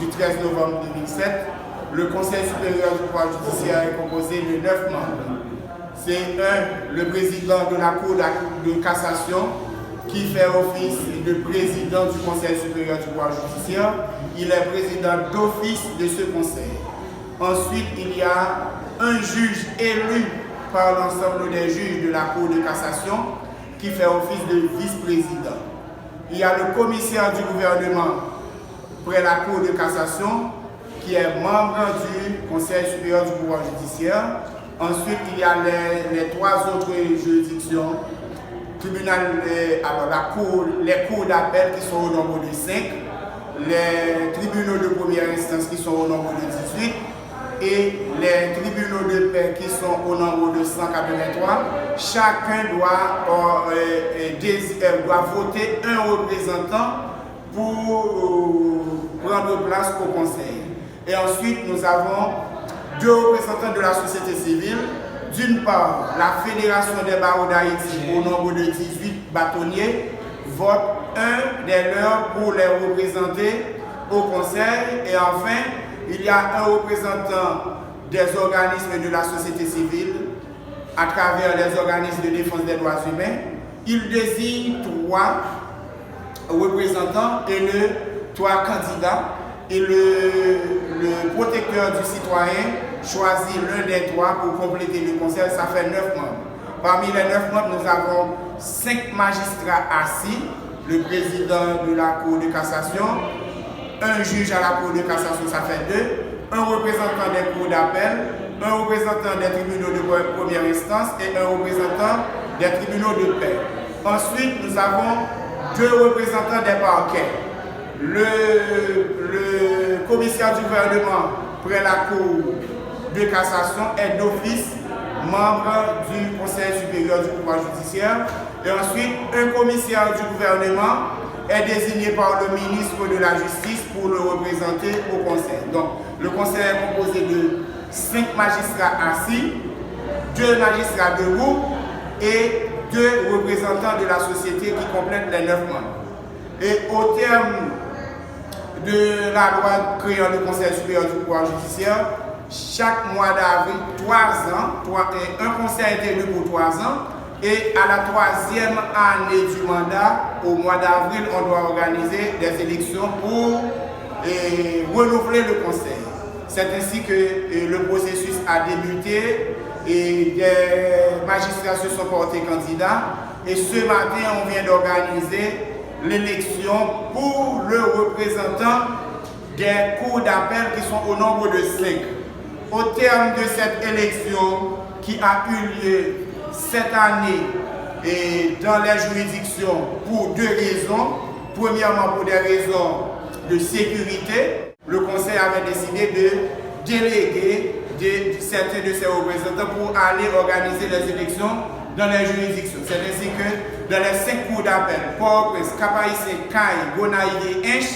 du 13 novembre 2007, le Conseil supérieur du pouvoir judiciaire est composé de 9 membres. C'est le président de la Cour de cassation qui fait office de président du Conseil supérieur du pouvoir judiciaire. Il est président d'office de ce conseil. Ensuite, il y a un juge élu par l'ensemble des juges de la Cour de cassation qui fait office de vice-président. Il y a le commissaire du gouvernement près la Cour de cassation qui est membre du Conseil supérieur du pouvoir judiciaire. Ensuite, il y a les 3 autres juridictions, les cours d'appel qui sont au nombre de 5, les tribunaux de première instance qui sont au nombre de 18 et les tribunaux de paix qui sont au nombre de 183. Chacun doit voter un représentant pour prendre place au conseil. Et ensuite, nous avons 2 représentants de la société civile. D'une part, la Fédération des barreaux d'Haïti, au nombre de 18 bâtonniers, vote un des leurs pour les représenter au conseil. Et enfin, il y a un représentant des organismes de la société civile à travers les organismes de défense des droits humains. Il désigne 3 représentants et 3 candidats. Et le protecteur du citoyen choisit l'un des 3 pour compléter le conseil. Ça fait 9 membres. Parmi les 9 membres, nous avons 5 magistrats assis, le président de la Cour de cassation, un juge à la Cour de cassation, ça fait 2, un représentant des cours d'appel, un représentant des tribunaux de première instance et un représentant des tribunaux de paix. Ensuite, nous avons 2 représentants des parquets. Le commissaire du gouvernement près la Cour de cassation est d'office membre du Conseil supérieur du pouvoir judiciaire. Et ensuite, un commissaire du gouvernement est désigné par le ministre de la Justice pour le représenter au Conseil. Donc, le Conseil est composé de 5 magistrats assis, 2 magistrats debout et 2 représentants de la société qui complètent les 9 membres. Et au terme de la loi créant le Conseil supérieur du pouvoir judiciaire, chaque mois d'avril, 3 ans, un conseil est élu pour 3 ans, et à la 3e année du mandat, au mois d'avril, on doit organiser des élections pour renouveler le conseil. C'est ainsi que le processus a débuté et des magistrats se sont portés candidats. Et ce matin, on vient d'organiser l'élection pour le représentant des cours d'appel qui sont au nombre de 5. Au terme de cette élection qui a eu lieu cette année et dans les juridictions pour 2 raisons. Premièrement, pour des raisons de sécurité, le Conseil avait décidé de déléguer certains de ses représentants pour aller organiser les élections dans les juridictions. C'est ainsi que dans les 5 cours d'appel, Port-au-Prince, Cap-Haïtien, Caille, Gonaïve et Hinche,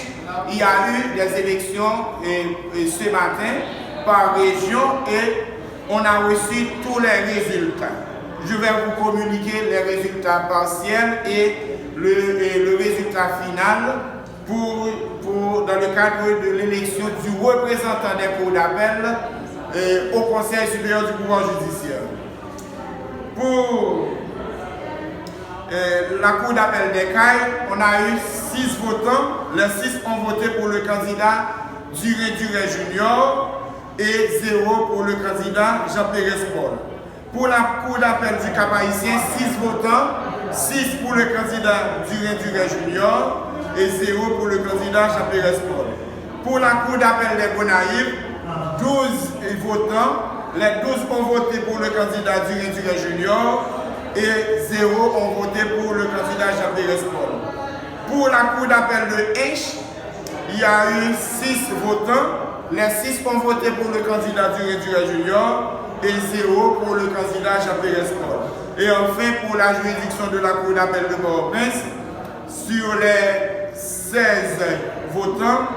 il y a eu des élections ce matin par région et on a reçu tous les résultats. Je vais vous communiquer les résultats partiels et le résultat final dans le cadre de l'élection du représentant des cours d'appel au Conseil supérieur du pouvoir judiciaire. Pour la Cour d'appel des Cailles, on a eu 6 votants. Les 6 ont voté pour le candidat Duré Junior et 0 pour le candidat Jean-Pérez Paul. Pour la Cour d'appel du Cap-Haïtien, 6 votants, 6 pour le candidat Duré Junior et 0 pour le candidat Jean-Pérez Paul. Pour la Cour d'appel des Gonaïves, 12 votants. Les 12 ont voté pour le candidat Duré Junior et 0 ont voté pour le candidat Jean-Pérez Paul. Pour la Cour d'appel de Hinche, il y a eu 6 votants. Les 6 ont voté pour le candidat Duré Junior et 0 pour le candidat Jean-Pérez Paul. Et enfin, pour la juridiction de la Cour d'appel de Port-au-Prince, sur les 16 votants,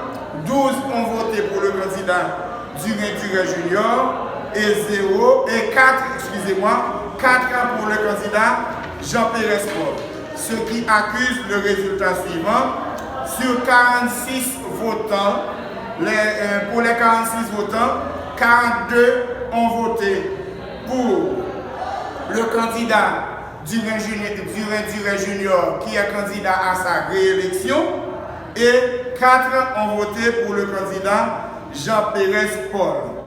12 ont voté pour le candidat Duré Junior et 4 pour le candidat Jean-Pérez Paul. Ce qui accuse le résultat suivant. Sur 46 votants, Pour les 46 votants, 42 ont voté pour le candidat Durin Junior qui est candidat à sa réélection et 4 ont voté pour le candidat Jean Pérez Paul.